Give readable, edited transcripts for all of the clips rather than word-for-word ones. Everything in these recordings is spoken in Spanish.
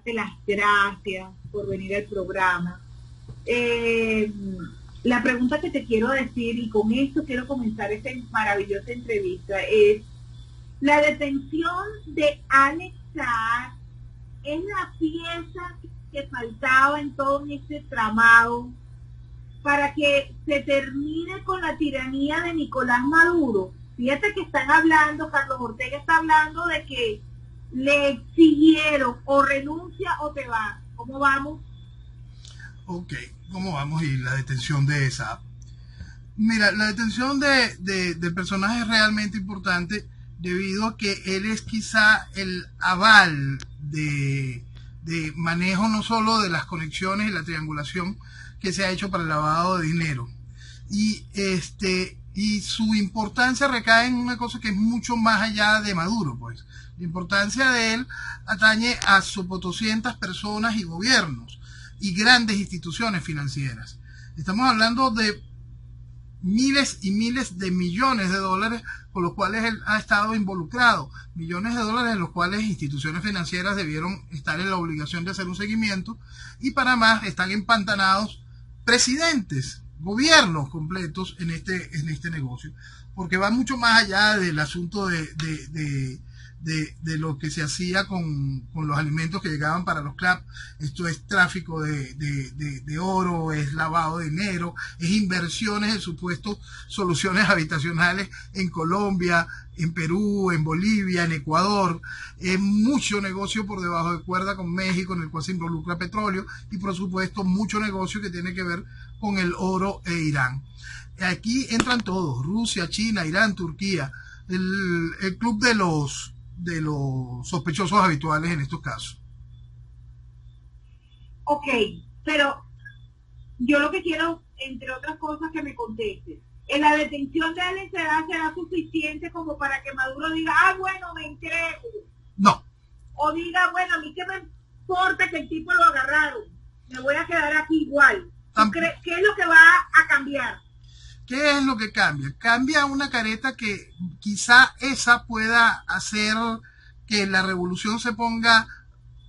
darte las gracias por venir al programa. La pregunta que te quiero decir, y con esto quiero comenzar esta maravillosa entrevista, es: la detención de Alex Saab es la pieza que faltaba en todo este tramado para que se termine con la tiranía de Nicolás Maduro. Fíjate que están hablando, Carlos Ortega está hablando de que le exigieron o renuncia o te vas. ¿Cómo vamos? Ok, ¿cómo vamos? Y la detención de esa. Mira, la detención del personaje es realmente importante debido a que él es quizá el aval de manejo no solo de las conexiones y la triangulación que se ha hecho para el lavado de dinero. Y su importancia recae en una cosa que es mucho más allá de Maduro, pues. La importancia de él atañe a sopotoscientas personas y gobiernos y grandes instituciones financieras. Estamos hablando de miles y miles de millones de dólares con los cuales él ha estado involucrado, millones de dólares en los cuales instituciones financieras debieron estar en la obligación de hacer un seguimiento, y para más están empantanados presidentes, gobiernos completos en este negocio, porque va mucho más allá del asunto de lo que se hacía con los alimentos que llegaban para los CLAP. Esto es tráfico de oro, es lavado de dinero, es inversiones en supuestos soluciones habitacionales en Colombia, en Perú, en Bolivia, en Ecuador. Es mucho negocio por debajo de cuerda con México, en el cual se involucra petróleo, y por supuesto mucho negocio que tiene que ver con el oro e Irán. Aquí entran todos: Rusia, China, Irán, Turquía, el club de los sospechosos habituales en estos casos. Ok, pero yo lo que quiero, entre otras cosas, que me conteste: ¿en la detención de Alex Saab será suficiente como para que Maduro diga, bueno, me entrego? No. O diga, bueno, a mí qué me importa que el tipo lo agarraron, me voy a quedar aquí igual. ¿Qué es lo que va a cambiar? ¿Qué es lo que cambia? Cambia una careta que quizá esa pueda hacer que la revolución se ponga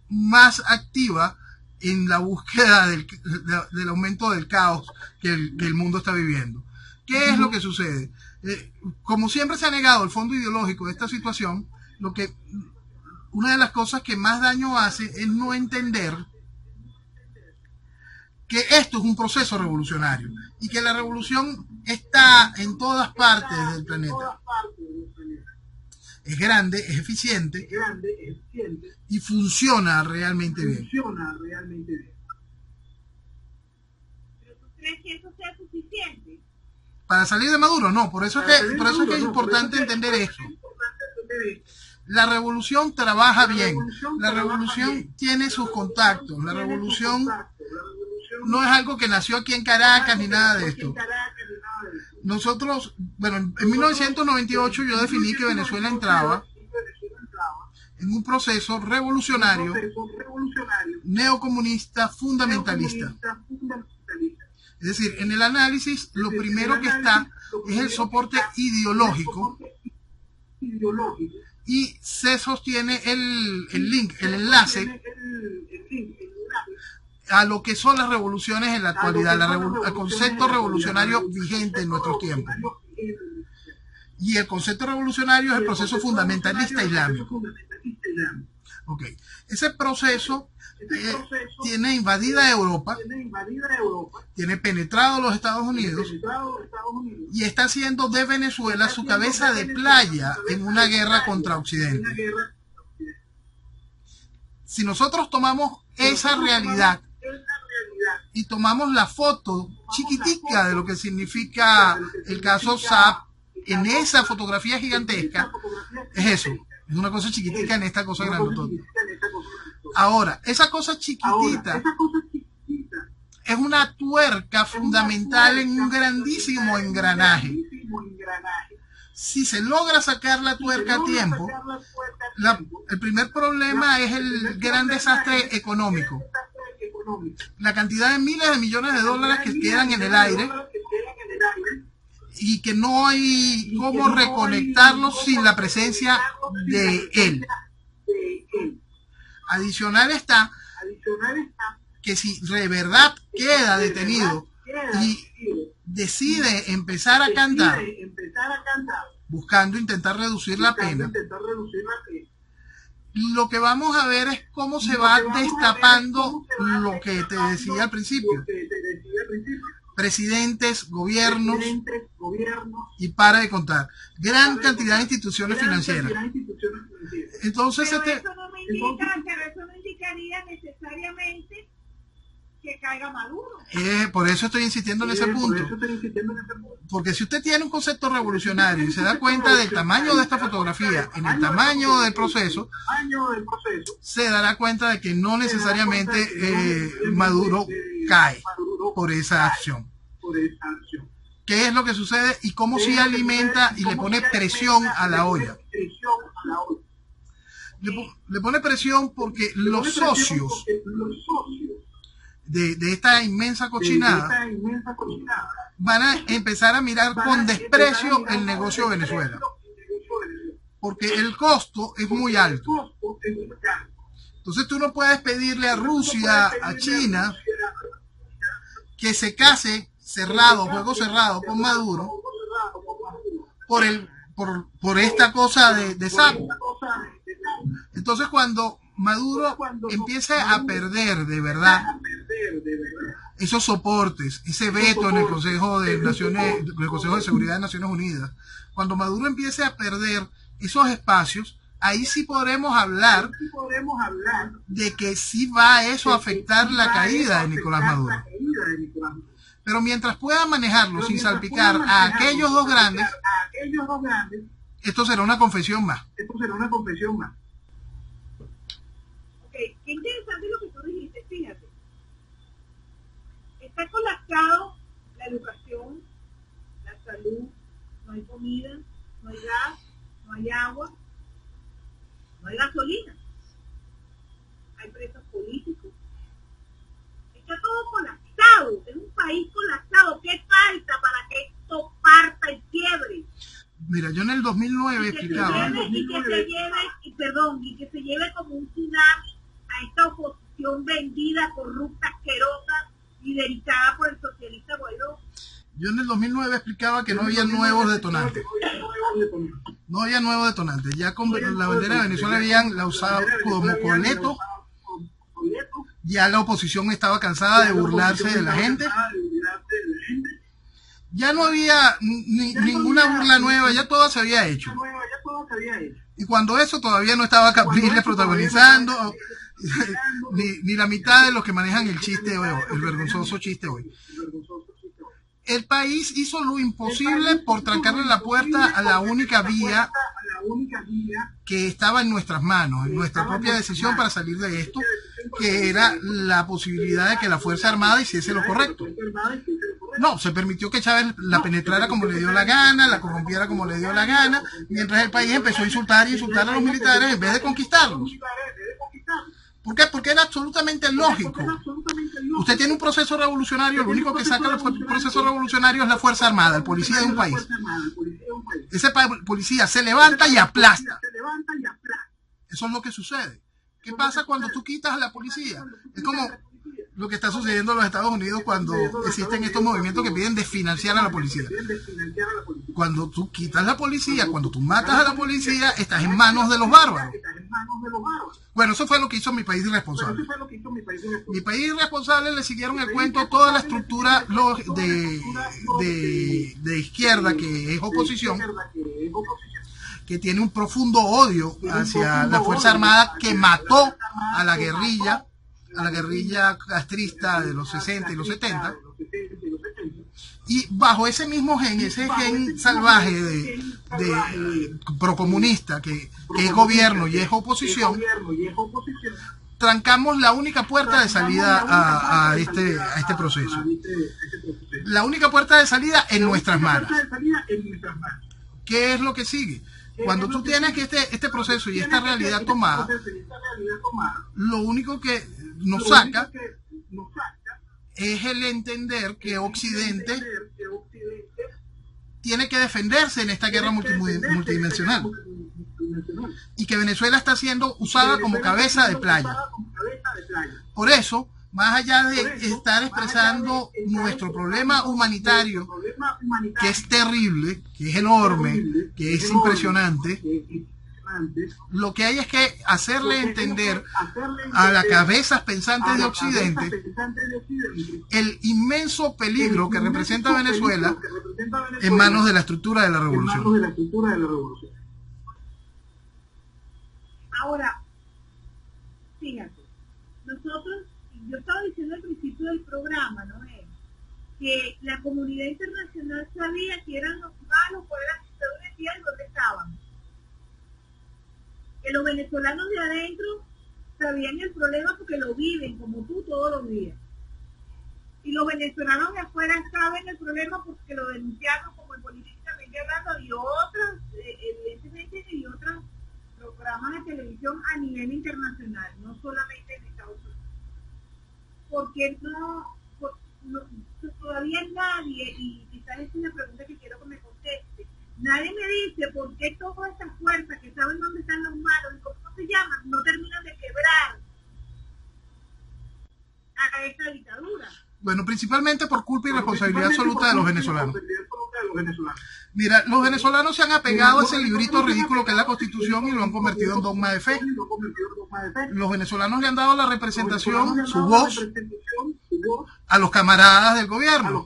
más activa en la búsqueda del aumento del caos que el mundo está viviendo. ¿Qué es lo que sucede? Como siempre se ha negado el fondo ideológico de esta situación, una de las cosas que más daño hace es no entender que esto es un proceso revolucionario y que la revolución está en todas partes del planeta. Es grande, es eficiente y funciona realmente bien. ¿Pero tú crees que eso sea suficiente? Para salir de Maduro, no. Por eso es que es importante entender eso. La revolución trabaja bien. La revolución tiene sus contactos. La revolución no es algo que nació aquí en Caracas ni nada de esto. Nosotros, bueno, en 1998 yo definí que Venezuela entraba en un proceso revolucionario, neocomunista, fundamentalista. Es decir, en el análisis lo primero que está es el soporte ideológico, y se sostiene el link, el enlace a lo que son las revoluciones en la actualidad, al concepto revolucionario vigente en nuestros tiempos. Y el concepto revolucionario es el proceso fundamentalista islámico. Okay. Ese proceso tiene invadida Europa, tiene penetrado los Estados Unidos y está haciendo de Venezuela su cabeza de playa en una guerra contra Occidente. Si nosotros tomamos esa realidad y tomamos la foto chiquitica de lo que significa el caso Saab en esa fotografía gigantesca, es eso, es una cosa chiquitica en esta cosa grandotota. Ahora, esa cosa chiquitita es una tuerca fundamental en un grandísimo engranaje. Si se logra sacar la tuerca a tiempo, el primer problema es el gran desastre económico. La cantidad de miles de millones de dólares que quedan en el aire y que no hay cómo reconectarlos sin la presencia de él. Adicional está que si de verdad queda detenido y decide empezar a cantar, buscando intentar reducir la pena, lo que vamos a ver es cómo se va destapando lo que te decía al principio. Presidentes, gobiernos, y para de contar, gran cantidad de instituciones financieras. Entonces, pero eso no indicaría necesariamente que caiga Maduro. Por eso estoy insistiendo en ese punto. Porque si usted tiene un concepto revolucionario y se da cuenta del tamaño de esta fotografía, en el tamaño del proceso, se dará cuenta de que no necesariamente Maduro cae por esa acción. ¿Qué es lo que sucede y cómo se alimenta y le pone presión a la olla? Le pone presión porque los socios de esta inmensa cochinada van a empezar a mirar con desprecio el negocio de Venezuela, porque el costo es muy alto. Entonces tú no puedes pedirle a Rusia, a China, que se case cerrado, juego cerrado con Maduro por esta cosa de sapo. Entonces cuando Maduro empiece a perder de verdad esos soportes, ese veto en el Consejo de Seguridad de Naciones Unidas, cuando Maduro empiece a perder esos espacios, ahí sí podremos hablar de que sí va eso a afectar la caída de Nicolás Maduro. Pero mientras pueda manejarlo sin salpicar a aquellos dos grandes, esto será una confesión más. Qué interesante lo que tú dijiste, fíjate. Está colapsado la educación, la salud, no hay comida, no hay gas, no hay agua, no hay gasolina, hay presos políticos. Está todo colapsado, es un país colapsado. ¿Qué falta para que esto parta y quiebre? Mira, yo en el 2009 explicaba... Y que se lleve como un tsunami a esta oposición vendida, corrupta, asquerosa, liderizada por el socialista Guaidó. Yo en el 2009 explicaba que no había nuevos detonantes. No había nuevos detonantes. Ya con la bandera de Venezuela la usaba como coleto. Ya la oposición estaba cansada de burlarse de la gente. Ya no había ninguna burla nueva, ya todo se había hecho. Y cuando eso todavía no estaba Capriles protagonizando, ni la mitad de los que manejan el chiste hoy, el vergonzoso chiste hoy. El país hizo lo imposible por trancarle la puerta a la única vía que estaba en nuestras manos, en nuestra propia decisión para salir de esto, que era la posibilidad de que la Fuerza Armada hiciese lo correcto. No, se permitió que Chávez la penetrara como le dio la gana, la corrompiera como le dio la gana, mientras el país empezó a insultar y insultar a los militares en vez de conquistarlos. ¿Por qué? Porque era absolutamente lógico. Usted tiene un proceso revolucionario, lo único que saca del proceso revolucionario es la Fuerza Armada, el policía de un país. Ese policía se levanta y aplasta. Eso es lo que sucede. ¿Qué pasa cuando tú quitas a la policía? Es como lo que está sucediendo en los Estados Unidos cuando existen estos movimientos que piden desfinanciar a la policía. Cuando tú quitas la policía, cuando tú matas a la policía, estás en manos de los bárbaros. Bueno, eso fue lo que hizo Mi País Irresponsable. Mi País Irresponsable le siguieron el cuento toda la estructura de izquierda que es oposición, que tiene un profundo odio hacia la Fuerza Armada que mató a la guerrilla castrista de los 60 y los 70, y bajo ese mismo gen, ese gen salvaje de procomunista que es gobierno y es oposición, trancamos la única puerta de salida a este proceso. La única puerta de salida en nuestras manos. ¿Qué es lo que sigue? Cuando tú tienes que este proceso y esta realidad tomada, lo único que nos saca es el entender que Occidente tiene que defenderse en esta guerra multidimensional y que Venezuela está siendo usada como cabeza de playa, Por eso, más allá de estar expresando nuestro problema humanitario, que es terrible, que es enorme, que es impresionante, lo que hay es que hacerle entender a las cabezas pensantes de Occidente el inmenso peligro que representa Venezuela en manos de la estructura de la revolución. Ahora, fíjate, nosotros, yo estaba diciendo al principio del programa, ¿no? Que la comunidad internacional sabía que eran los malos por la dictadura y dónde estaban. Que los venezolanos de adentro sabían el problema porque lo viven, como tú, todos los días. Y los venezolanos de afuera saben el problema porque lo denunciaron, como en políticamente hablando, y otros, evidentemente, y otros programas de televisión a nivel internacional, no solamente en Estados Unidos. Porque no, todavía nadie, y quizás es una pregunta que quiero que me conteste, nadie me dice por qué todas estas fuerzas que saben dónde están los malos y cómo se llaman, no terminan de quebrar a esta dictadura. Bueno, principalmente por culpa y responsabilidad absoluta de los venezolanos. Mira, los venezolanos se han apegado a ese librito ridículo que es la Constitución y lo han convertido en dogma de fe. Los venezolanos le han dado la representación, su voz, a los camaradas del gobierno.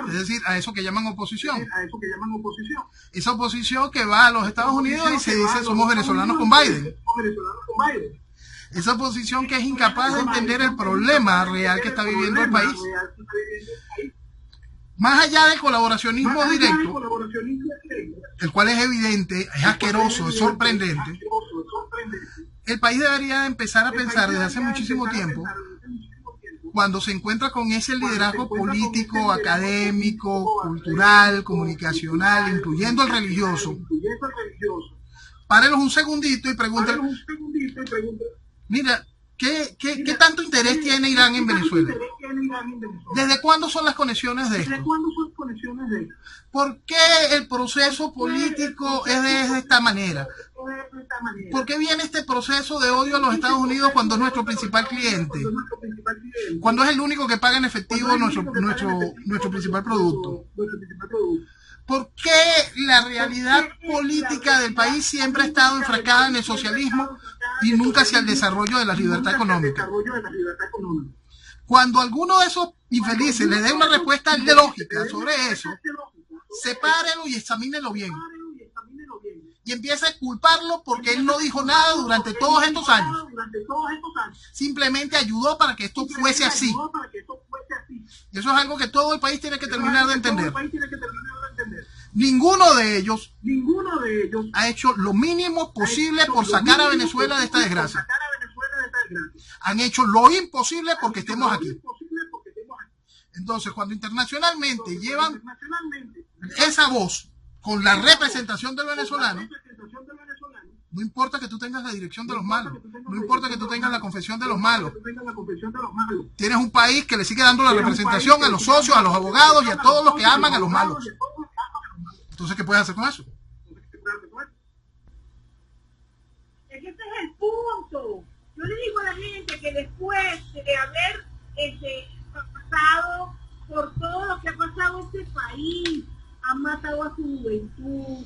Es decir, a eso que llaman oposición. Esa oposición que va a los Estados Unidos y se dice somos venezolanos con Biden. Esa oposición que es incapaz de entender el problema real que está viviendo el país. Más allá del colaboracionismo directo, el cual es evidente, es asqueroso, es sorprendente, el país debería empezar a pensar desde hace muchísimo tiempo, cuando se encuentra con ese liderazgo político, académico, cultural, comunicacional, incluyendo el religioso, párelos un segundito y pregúntale, mira, ¿qué tanto interés tiene Irán en Venezuela? ¿Desde cuándo son las conexiones de esto? ¿Por qué el proceso político es de esta manera? ¿Por qué viene este proceso de odio a los Estados Unidos cuando es nuestro principal cliente? Cuando es el único que paga en efectivo nuestro principal producto. ¿Por qué la realidad política del país siempre ha estado enfrascada en el socialismo y nunca hacia el desarrollo de la libertad económica? Cuando alguno de esos infelices le dé una respuesta lógica sobre eso, sepárelo y examínelo bien. Y empieza a culparlo porque él no dijo nada durante todos estos años. Simplemente ayudó para que esto fuese así. Y eso es algo que todo el país tiene que terminar de entender. Ninguno de ellos ha hecho lo mínimo posible por sacar a Venezuela de esta desgracia. Han hecho lo imposible porque estemos aquí. Entonces, cuando internacionalmente llevan esa voz con la representación del venezolano, no importa que tú tengas la dirección de los malos, no importa que tú tengas la confesión de los malos, tienes un país que le sigue dando la representación a los socios, a los abogados y a todos los que aman a los malos. Entonces, ¿qué puedes hacer con eso? Es que ese es el punto. Yo le digo a la gente que después de haber pasado por todo lo que ha pasado en este país, han matado a su juventud,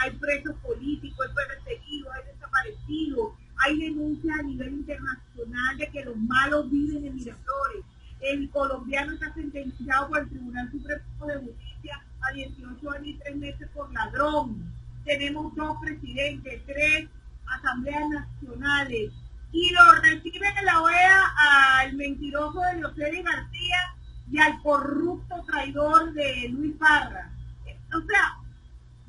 hay presos políticos, hay perseguidos, hay desaparecidos, hay denuncias a nivel internacional de que los malos viven en Miraflores. El colombiano está sentenciado por el Tribunal Supremo de Justicia a 18 años y 3 meses por ladrón. Tenemos 2 presidentes, 3 asambleas nacionales, y lo recibe en la OEA al mentiroso de José García y al corrupto traidor de Luis Parra. O sea,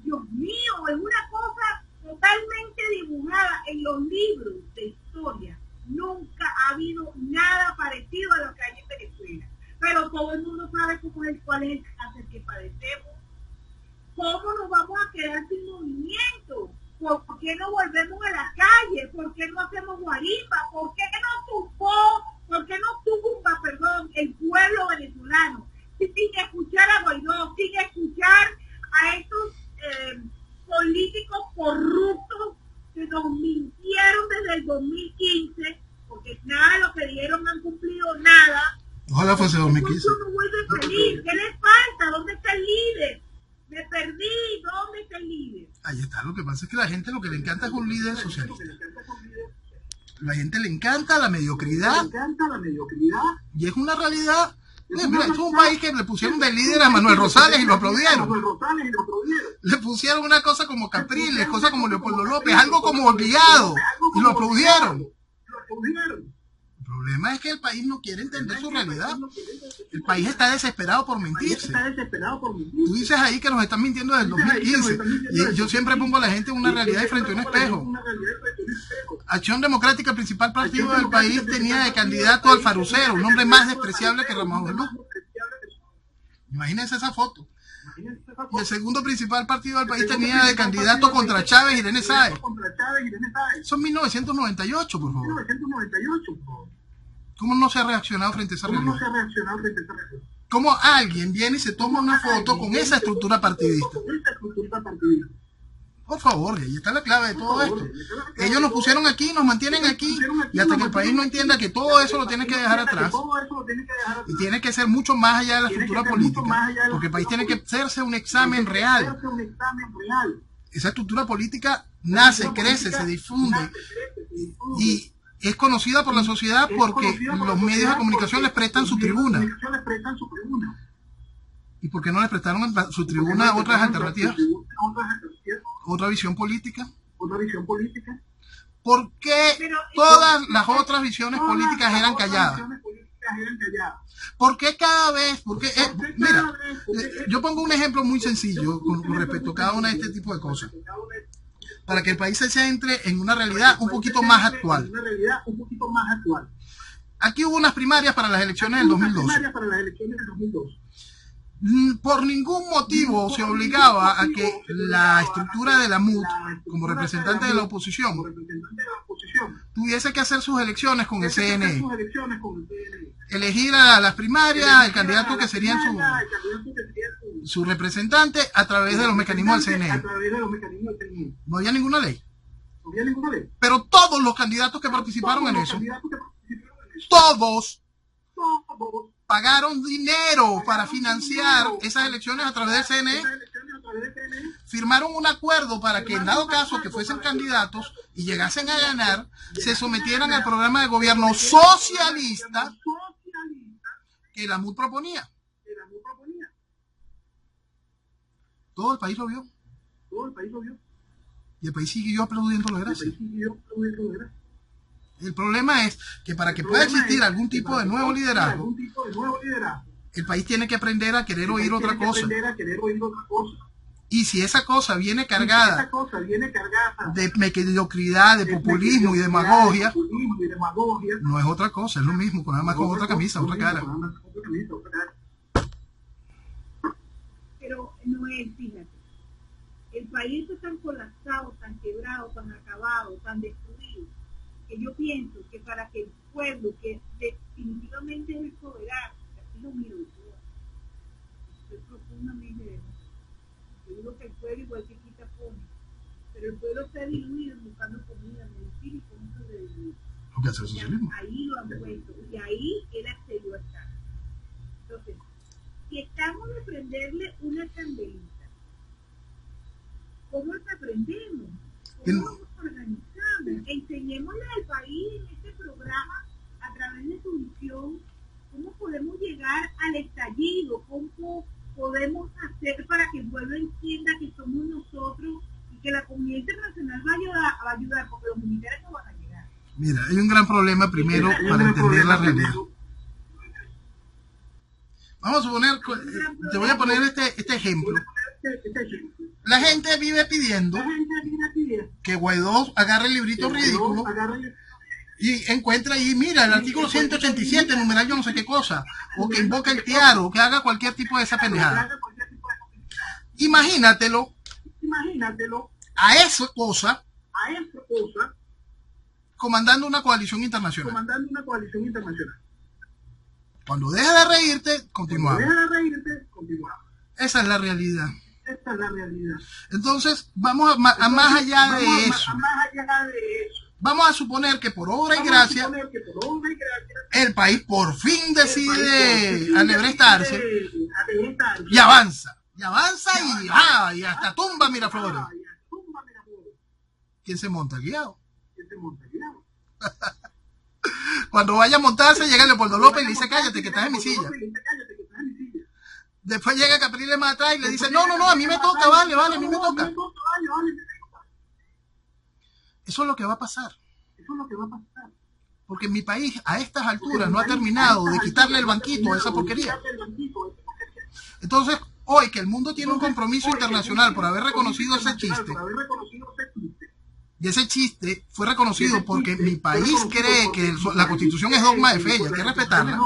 Dios mío, es una cosa totalmente dibujada en los libros de historia. Nunca ha habido nada parecido a lo que hay en Venezuela. Pero todo el mundo sabe cuál es el cáncer que padecemos. ¿Cómo nos vamos a quedar sin movimiento? ¿Por qué no volvemos a la calle? ¿Por qué no hacemos guarimba? ¿Por qué no tumba, el pueblo venezolano? Sin escuchar a Guaidó, sin escuchar a estos políticos corruptos que nos mintieron desde el 2015, porque nada Ojalá fuese 2015. No vuelve feliz. ¿Qué le falta? ¿Dónde está el líder? Me perdí. ¿Dónde está el líder? Ahí está. Lo que pasa es que a la gente lo que le encanta es un líder socialista. La gente le encanta la mediocridad. Y es una realidad. Mira, es un país que le pusieron de líder a Manuel Rosales y lo aplaudieron. Le pusieron una cosa como Capriles, cosa como Leopoldo López, algo como Guiado, y lo aplaudieron. El problema es que el país no quiere entender su realidad. El país está desesperado por mentirse. Tú dices ahí que nos están mintiendo desde el 2015. Y yo siempre pongo a la gente en una realidad y frente a un espejo. Acción Democrática, el principal partido del país, tenía de candidato al Farucero, un hombre más despreciable que Ramón Luz. Imagínense esa foto. Y el segundo principal partido del país tenía de candidato contra Chávez Irene Sáez. Eso es 1998, por favor. ¿Cómo no se ha reaccionado frente a esa realidad? ¿Cómo alguien viene y se toma una foto con esa estructura partidista? Por favor, ahí está la clave de todo esto. Ellos nos pusieron aquí, nos mantienen aquí, y hasta que el país no entienda que todo eso lo tiene que dejar atrás, y tiene que ser mucho más allá de la estructura política, porque el país tiene que hacerse un examen real. Esa estructura política nace, crece, se difunde, y es conocida por la sociedad porque los medios de comunicación les prestan su tribuna. ¿Y por qué no les prestaron su tribuna a otras alternativas? ¿Otra visión política? ¿Por qué todas las otras visiones políticas eran calladas? ¿Por qué cada vez? Porque, mira, yo pongo un ejemplo muy sencillo con respecto a cada una de este tipo de cosas, para que el país se centre en una realidad un poquito más actual. Aquí hubo unas primarias para las elecciones del 2012. Por ningún motivo se obligaba a que la estructura de la MUD, como representante de la oposición, tuviese que hacer sus elecciones con el CNE. Elegir a las primarias, el candidato que serían su representante a través de los mecanismos del CNE. No había ninguna ley. Pero todos los candidatos que participaron en eso, todos pagaron dinero para financiar esas elecciones a través del CNE. Firmaron un acuerdo para que en dado caso que fuesen candidatos y llegasen a ganar, se sometieran al programa de gobierno socialista que la MUD proponía. Todo el país lo vio. Y el país siguió aplaudiendo la gracia. El problema es que para que pueda existir algún tipo de nuevo liderazgo, el país tiene que aprender a querer oír otra cosa. Y si esa cosa viene cargada de mediocridad, de populismo y demagogia, no es otra cosa, es lo mismo, nada más con otra camisa, otra cara. Pero no es, fíjate, el país está tan colapsado, tan quebrado, tan acabado, tan destruido, que yo pienso que para que el pueblo, que definitivamente es el soberano, así lo miro yo, estoy profundamente de eso. Yo digo que el pueblo igual que quita pone, pero el pueblo está diluido buscando comida, medicina y cómo sobrevivir. Ahí lo han puesto, y ahí él accedió a estar. Entonces, si estamos de prenderle una candelita, ¿cómo nos aprendemos? ¿Cómo nos organizamos? Enseñémosle al país en este programa, a través de su visión, cómo podemos llegar al estallido, cómo podemos hacer para que el pueblo entienda que somos nosotros y que la comunidad internacional va a ayudar, porque los militares no van a llegar. Mira, hay un gran problema primero para entender la realidad. Vamos a suponer, te voy a poner este ejemplo. La gente vive pidiendo que Guaidó agarre el librito ridículo y encuentra ahí, mira, el artículo 187, numeral yo no sé qué cosa, o que invoque el tiaro, o que haga cualquier tipo de esa pendejada. Imagínatelo a esa cosa comandando una coalición internacional. Cuando deja de reírte, continuamos. Esa es la realidad. Entonces, vamos a más allá de eso. Vamos a suponer que por obra y gracia el país por fin decide alebrestarse y avanza y hasta tumba Miraflores. ¿Quién se monta? El guiado. Cuando vaya a montarse llega Leopoldo López y le dice cállate que estás en mi silla. Después llega Capriles más atrás y le dice no, a mí me toca, vale, a mí me toca. Eso es lo que va a pasar. Porque mi país a estas alturas no ha terminado de quitarle el banquito a esa porquería. Entonces, hoy que el mundo tiene un compromiso internacional por haber reconocido ese chiste, y ese chiste fue reconocido porque mi país cree que la Constitución es dogma de fe y hay que respetarla,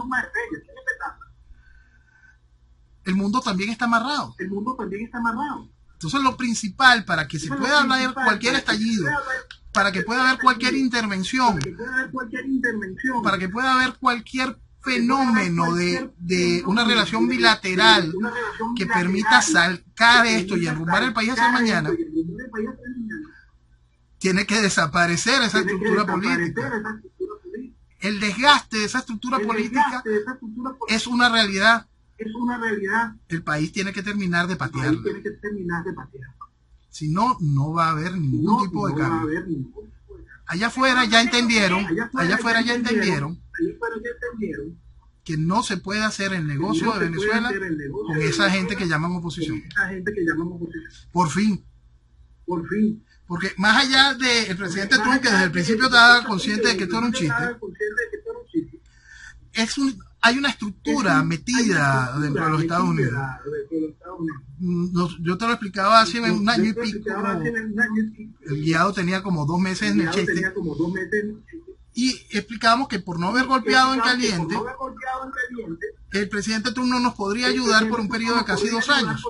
el mundo también está amarrado. Entonces lo principal para que se pueda haber cualquier estallido, para que pueda haber cualquier intervención, para que pueda haber cualquier fenómeno de una relación bilateral que permita sacar esto y enrumbar el país hacia mañana, tiene que desaparecer esa estructura política. El desgaste de esa estructura política es una realidad. El país tiene que terminar de patearla. Si no, no va a haber ningún tipo de cambio. Allá afuera ya entendieron que no se puede hacer el negocio de Venezuela con esa gente que llaman oposición. Por fin. Porque más allá del presidente Trump, que desde el principio estaba consciente de que esto era un chiste, hay una estructura metida dentro de los Estados Unidos. Yo te lo explicaba hace un año y pico. El guiado tenía como 2 meses en el chiste. Y explicábamos que por no haber golpeado en caliente, el presidente Trump no nos podría ayudar por un periodo de casi 2 años.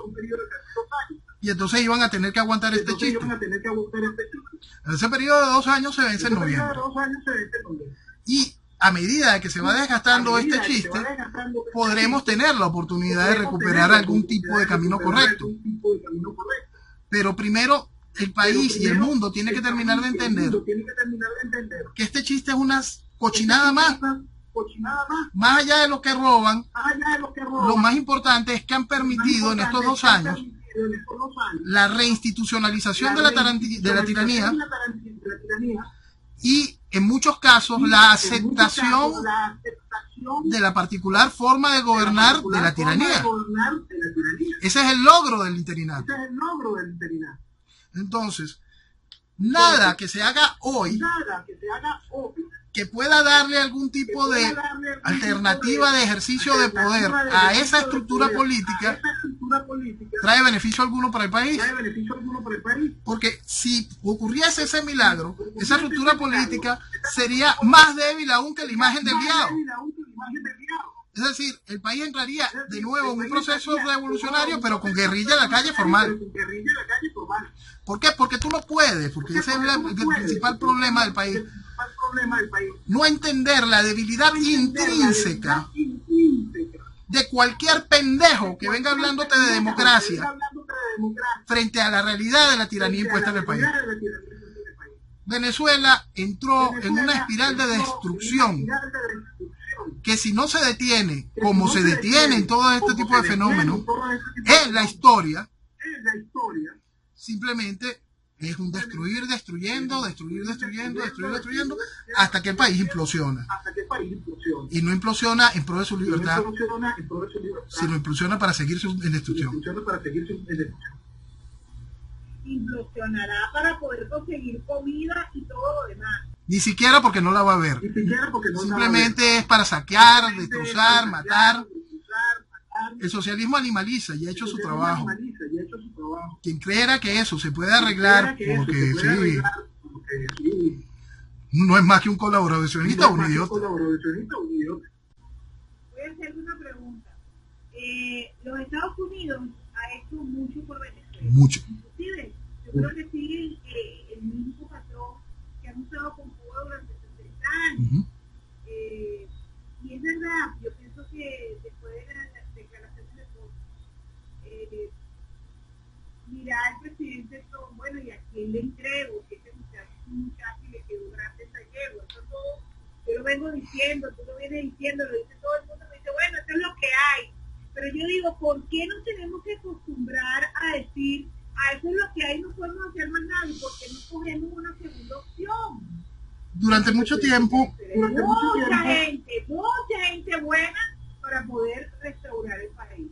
Y entonces iban a tener que aguantar este chiste. Ese periodo de 2 años se vence en noviembre. Y a medida que se va desgastando este chiste, podremos tener la oportunidad de recuperar algún tipo de camino correcto. Pero primero, el país y el mundo tiene que terminar de entender que este chiste es una cochinada más. Más allá de lo que roban, lo más importante es que han permitido en estos 2 años la reinstitucionalización de la tiranía y en muchos casos la aceptación de la particular forma de gobernar de la tiranía. Ese es el logro del interinato. Entonces, nada que se haga hoy que pueda darle algún tipo de alternativa de ejercicio de poder a esa estructura política trae beneficio alguno para el país. Porque si ocurriese ese milagro, esa estructura política sería más débil aún que la imagen del guiado. Es decir, el país entraría de nuevo en un proceso revolucionario, pero con guerrilla en la calle formal. ¿Por qué? Porque tú no puedes, porque ese es el principal problema del país. No entender la debilidad intrínseca de cualquier pendejo que venga hablándote de democracia frente a la realidad de la tiranía impuesta en el país. Venezuela entró en una espiral de destrucción que si no se detiene, como se detiene en todo este tipo de fenómenos, en la historia, simplemente es un destruyendo, hasta que el país implosiona. Y no implosiona en pro de su libertad, sino implosiona para seguir en destrucción. Implosionará para poder conseguir comida y todo lo demás. Ni siquiera porque no la va a ver. Simplemente es para saquear, destrozar, matar. El socialismo animaliza y ha hecho su trabajo. Quien creera que eso se puede arreglar, porque sí, no es más que un colaboracionista o un idiota. Voy a hacer una pregunta. Los Estados Unidos ha hecho mucho por Venezuela. Mucho. Inclusive, yo creo que sigue el mismo patrón que han usado con Cuba durante 60 años. Y es verdad, yo pienso que después de las declaraciones de Trump, mirar al presidente Trump, bueno, ¿y a quién le entrego? Que ese muchacho es un muchacho y le quedó grande vengo diciendo, tú lo vienes diciendo, lo dice todo el mundo, me dice, bueno, esto es lo que hay. Pero yo digo, ¿por qué nos tenemos que acostumbrar a decir, eso es lo que hay, no podemos hacer más nada? ¿Y por qué no cogemos una segunda opción? Durante mucho tiempo, mucha gente buena para poder restaurar el país.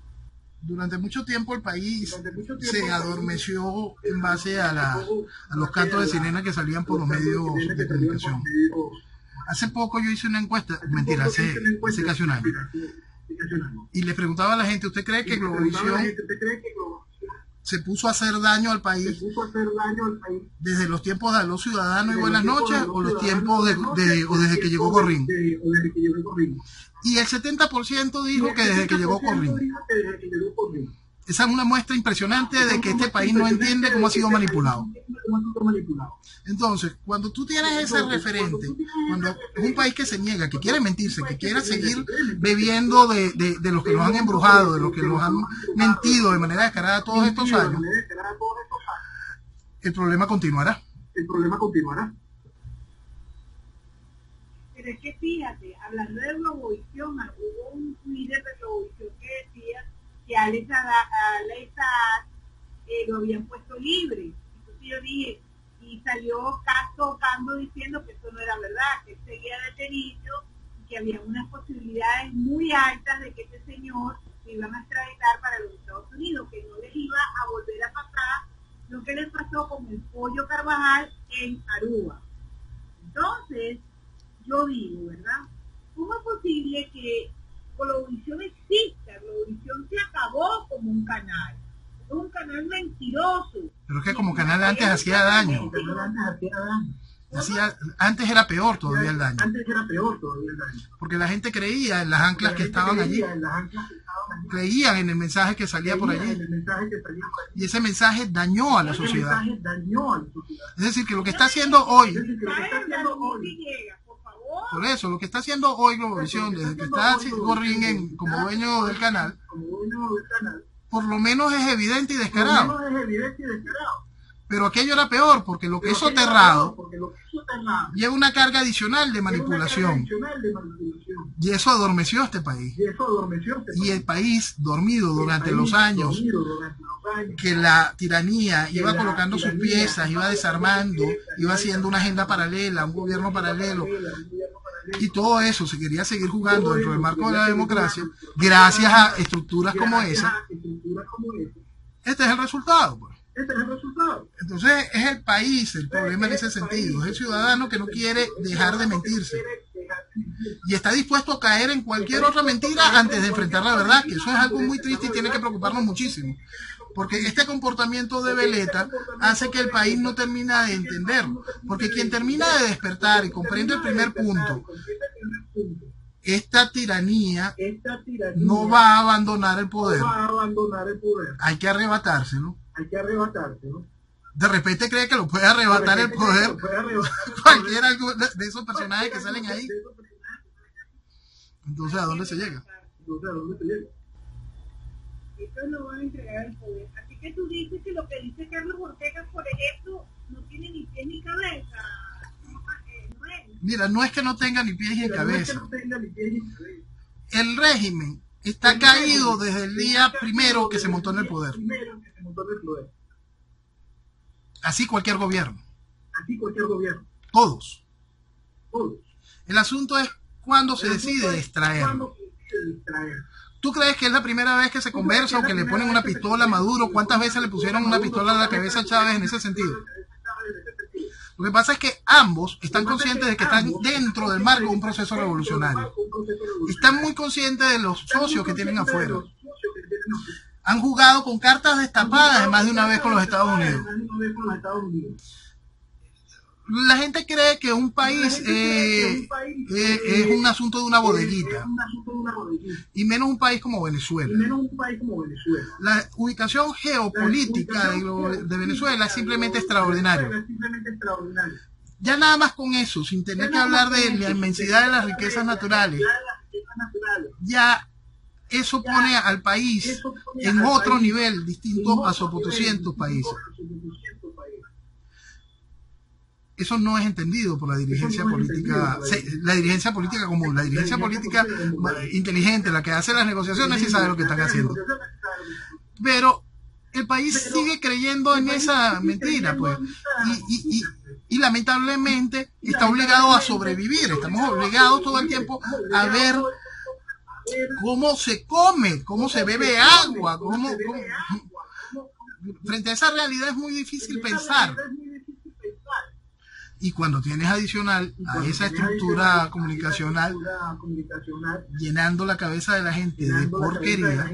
Durante mucho tiempo el país se adormeció en base a los cantos de sirena que salían por los medios de comunicación. Hace poco yo hice una encuesta, mentira, hace casi un año, y le preguntaba a la gente, ¿usted cree que Globovisión se puso a hacer daño al país desde los tiempos de Aló Ciudadano y Buenas Noches o los tiempos o desde que llegó Corrín? Y el 70% dijo que desde que llegó Corrín. Esa es una muestra impresionante de que este país no entiende cómo ha sido manipulado. Entonces, cuando tú tienes ese referente, cuando es un país que se niega, que quiere mentirse, que quiere seguir bebiendo de los que nos han embrujado, de los que nos han mentido de manera descarada todos estos años, el problema continuará. Pero es que fíjate, hablando de Globovisión, hubo un líder de Globovisión que decía que Alex Saad lo habían puesto libre. Entonces yo dije, y salió Castro Ocampo diciendo que eso no era verdad, que él seguía detenido y que había unas posibilidades muy altas de que ese señor se iban a extraditar para los Estados Unidos, que no les iba a volver a pasar lo que les pasó con el Pollo Carvajal en Aruba. Entonces, yo digo, ¿verdad? ¿Cómo es posible que Globovisión exista? Globovisión se acabó como un canal. Es un canal mentiroso. Pero es que como canal antes hacía daño. Antes era peor todavía el daño. Porque la gente creía en las anclas que estaban allí. Creían en el mensaje que salía por allí. Y ese mensaje dañó a la sociedad. Es decir, que lo que está haciendo hoy... Por eso, lo que está haciendo hoy Globovisión, desde que está Corrín como dueño del canal, por lo menos es evidente y descarado. Pero aquello era peor, porque lo que es soterrado lleva una carga adicional de manipulación. Y eso adormeció a este país. Y el país, dormido durante los años que la tiranía iba colocando sus piezas, iba desarmando, iba haciendo una agenda paralela, un gobierno paralelo, y todo eso se quería seguir jugando dentro del marco de la democracia, gracias a estructuras como esa. Este es el resultado, pues. Entonces es el país el problema en ese sentido, es el ciudadano que no quiere dejar de mentirse y está dispuesto a caer en cualquier otra mentira antes de enfrentar la verdad, que eso es algo muy triste y tiene que preocuparnos muchísimo, porque este comportamiento de veleta hace que el país no termina de entenderlo, porque quien termina de despertar y comprende el primer punto, esta tiranía no va a abandonar el poder, hay que arrebatárselo. De repente cree que lo puede arrebatar el poder cualquiera de esos personajes que salen ahí. Entonces, ¿a dónde se llega? Esto no van a entregar el poder. Así que tú dices que lo que dice Carlos Ortega, por ejemplo, no tiene ni pies ni cabeza. Mira, no es que no tenga ni pies ni cabeza. El régimen está caído desde el día primero que se montó en el poder. Así cualquier gobierno. Todos. El asunto es cuándo se decide extraerlo. ¿Tú crees que es la primera vez que se conversa o que le ponen una pistola a Maduro? ¿Cuántas veces le pusieron una pistola a la cabeza a Chávez en ese sentido? Lo que pasa es que ambos están conscientes de que están dentro del marco de un proceso revolucionario. Están muy conscientes de los socios que tienen afuera. Han jugado con cartas destapadas más de una vez con los Estados Unidos. La gente cree que un país es un asunto de una bodeguita, y menos un país como Venezuela. La ubicación geopolítica de Venezuela es simplemente extraordinaria. Ya nada más con eso, sin tener que hablar de la inmensidad de las riquezas naturales, ya eso pone al país en otro nivel, distinto a sus 800 países. eso no es entendido por la dirigencia política, la dirigencia política común, la dirigencia política inteligente, la que hace las negociaciones, sí sabe lo que están haciendo. Pero el país sigue creyendo en esa mentira, pues, y lamentablemente está obligado a sobrevivir. Estamos obligados todo el tiempo a ver cómo se come, cómo se bebe agua, frente a esa realidad es muy difícil pensar. Y cuando tienes adicional a esa estructura comunicacional llenando la cabeza de la gente de porquería,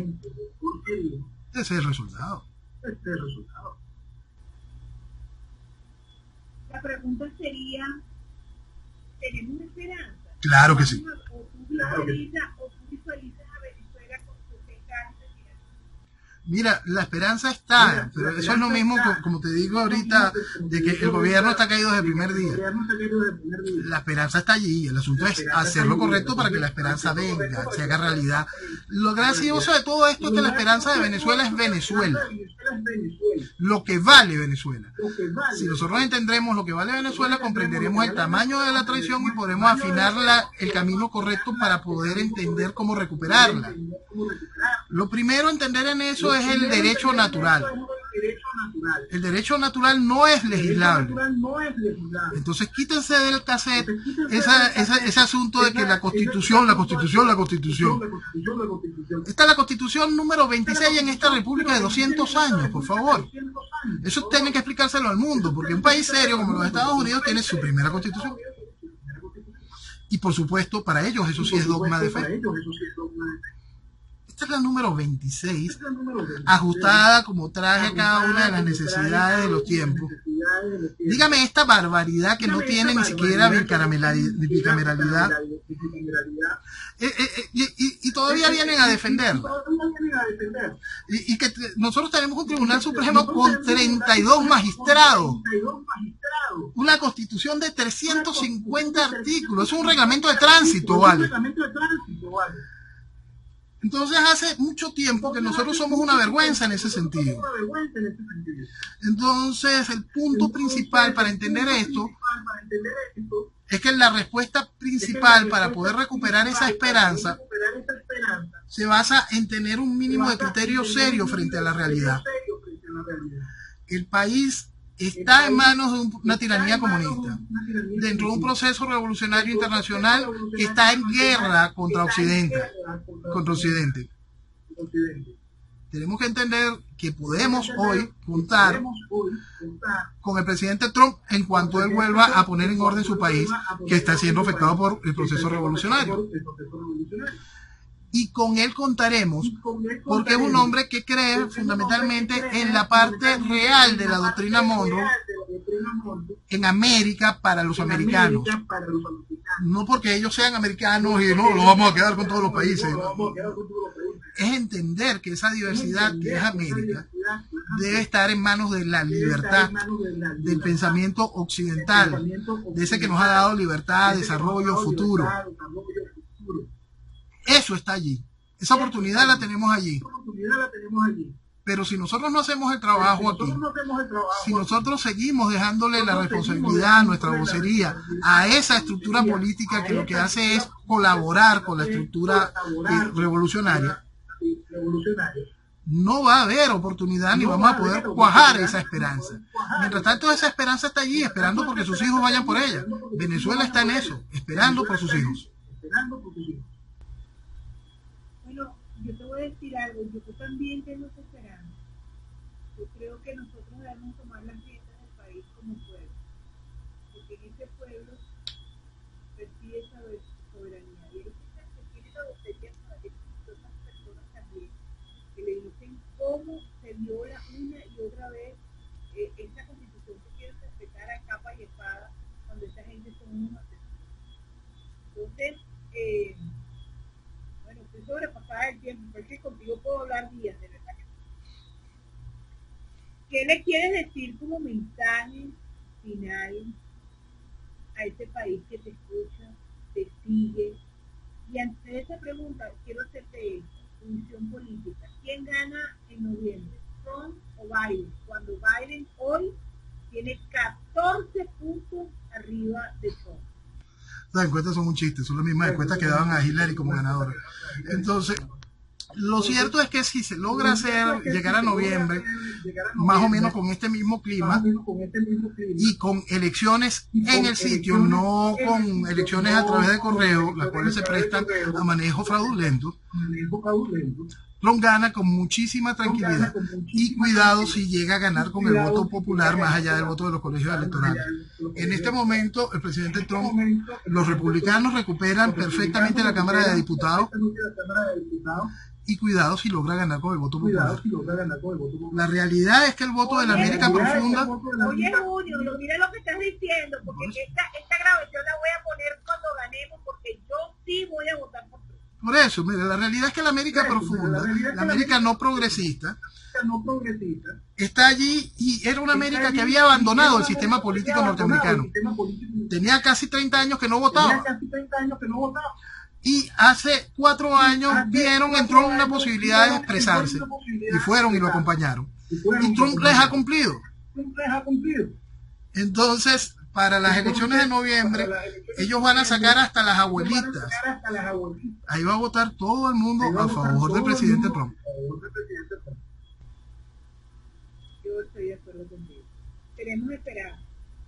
ese es el resultado. La pregunta sería, ¿tenemos esperanza? Claro que sí. ¿O tú visualizas a Venezuela con su descanso? Mira, la esperanza está, pero eso es lo mismo, como te digo ahorita, de que el gobierno está caído desde el primer día. La esperanza está allí, el asunto es hacer lo correcto para que la esperanza venga, se haga realidad. Lo gracioso de todo esto es que la esperanza de Venezuela es Venezuela. Lo que vale Venezuela. Si nosotros entendremos lo que vale Venezuela, comprenderemos el tamaño de la traición y podremos afinar el camino correcto para poder entender cómo recuperarla. Lo primero a entender en eso es el derecho natural. El derecho natural no es legislable. Entonces quítense del cassette ese asunto de que la Constitución. Esta es la Constitución número 26 en esta república de 200 años, por favor. Eso tienen que explicárselo al mundo, porque un país serio como los Estados Unidos tiene su primera Constitución. Y por supuesto, para ellos eso sí es dogma de fe. Esta es la número 26, ajustada como traje a cada una de las necesidades de los tiempos. Dígame esta barbaridad que no tiene ni siquiera bicameralidad. Y todavía vienen a defenderla. Y que nosotros tenemos un Tribunal Supremo con 32 magistrados. Una constitución de 350 artículos. Es un reglamento de tránsito, ¿vale? Entonces hace mucho tiempo que nosotros somos una vergüenza en ese sentido. Entonces el punto principal para entender esto es que la respuesta principal para poder recuperar esa esperanza se basa en tener un mínimo de criterio serio frente a la realidad. El país está en manos de una tiranía comunista, dentro de un proceso revolucionario internacional que está en guerra contra Occidente. Tenemos que entender que podemos hoy contar con el presidente Trump en cuanto él vuelva a poner en orden su país, que está siendo afectado por el proceso revolucionario. Y con él contaremos porque es un hombre que cree fundamentalmente en la parte real de la doctrina Monroe en América para los americanos. No porque ellos sean americanos y no, lo vamos a quedar con todos los países. Es entender que esa diversidad que es América debe estar en manos de la libertad, del pensamiento occidental, de ese que nos ha dado libertad, desarrollo, futuro. Eso está allí. Esa oportunidad la tenemos allí. Pero si nosotros no hacemos el trabajo aquí, si nosotros seguimos dejándole la responsabilidad, nuestra vocería, a esa estructura política que lo que hace es colaborar con la estructura revolucionaria, no va a haber oportunidad ni vamos a poder cuajar esa esperanza. Mientras tanto, esa esperanza está allí, esperando porque sus hijos vayan por ella. Venezuela está en eso, esperando por sus hijos. Bueno, yo te voy a decir algo, yo también tengo esa esperanza. Yo creo que nosotros debemos tomar las riendas del país como pueblo, porque en ese pueblo reside esa soberanía. Y ese tiene la botella para que otras personas también, que le dicen cómo se viola una y otra vez esta constitución que quiere respetar a capa y espada cuando esta gente son unos asesinos. Entonces, bueno, estoy sobrepasada del tiempo, porque contigo puedo hablar días, de verdad que sí. ¿Qué le quieres decir como mensaje final a ese país que te escucha, te sigue? Y ante esa pregunta, quiero hacerte esta, tu visión política. ¿Quién gana en noviembre? ¿Trump o Biden? Cuando Biden hoy tiene 14 puntos Las encuestas son un chiste, son las mismas encuestas que daban a Hillary como ganadora. Entonces, lo cierto es que si se logra llegar a noviembre, más o menos con este mismo clima y con elecciones en el sitio, no con elecciones a través de correo, las cuales se prestan a manejo fraudulento, Trump gana con muchísima tranquilidad. Y cuidado si llega a ganar con el voto popular más allá del voto de los colegios electorales. En este momento, el presidente Trump, los republicanos recuperan perfectamente la Cámara de Diputados. Y cuidado si logra ganar con el voto popular. La realidad es que el voto de la América profunda... Oye, Junio, mira lo que estás diciendo, porque esta grabación la voy a poner cuando ganemos, porque yo sí voy a votar por Trump. Por eso, mira, la realidad es que la América profunda, la América no progresista, está allí y era una América que había abandonado el sistema político norteamericano. Tenía casi 30 años que no votaba. Y hace 4 años vieron en Trump una posibilidad de expresarse y fueron y lo acompañaron. Y Trump les ha cumplido. Entonces, para las elecciones de noviembre, ellos van a sacar hasta las abuelitas. Ahí va a votar todo el mundo a favor del presidente Trump. Yo estoy de acuerdo contigo. Queremos esperar.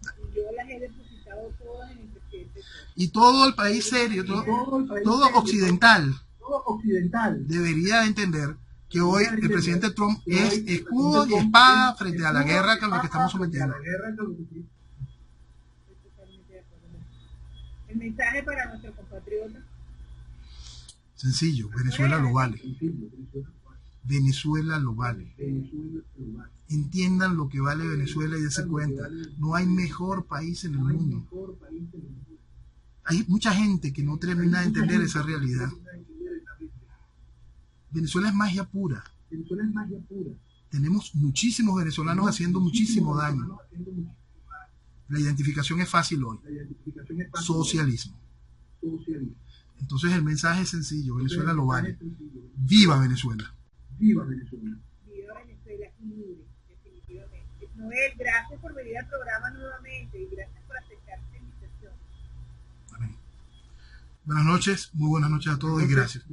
Y yo las he depositado todas en el presidente Trump. Y todo el país serio, todo occidental, debería entender que hoy el presidente Trump es escudo y espada frente a la guerra con la que estamos sometiendo. El mensaje para nuestros compatriotas. Sencillo, Venezuela lo vale. Venezuela lo vale. Entiendan lo que vale Venezuela y dense cuenta. No hay mejor país en el mundo. Hay mucha gente que no termina de entender esa realidad. Venezuela es magia pura. Tenemos muchísimos venezolanos haciendo muchísimo daño. La identificación es fácil hoy. Socialismo. Entonces el mensaje es sencillo. Venezuela lo vale. ¡Viva Venezuela! Viva Venezuela y libre, definitivamente. Noel, gracias por venir al programa nuevamente y gracias por aceptar esta invitación. Amén. Buenas noches, muy buenas noches a todos y gracias.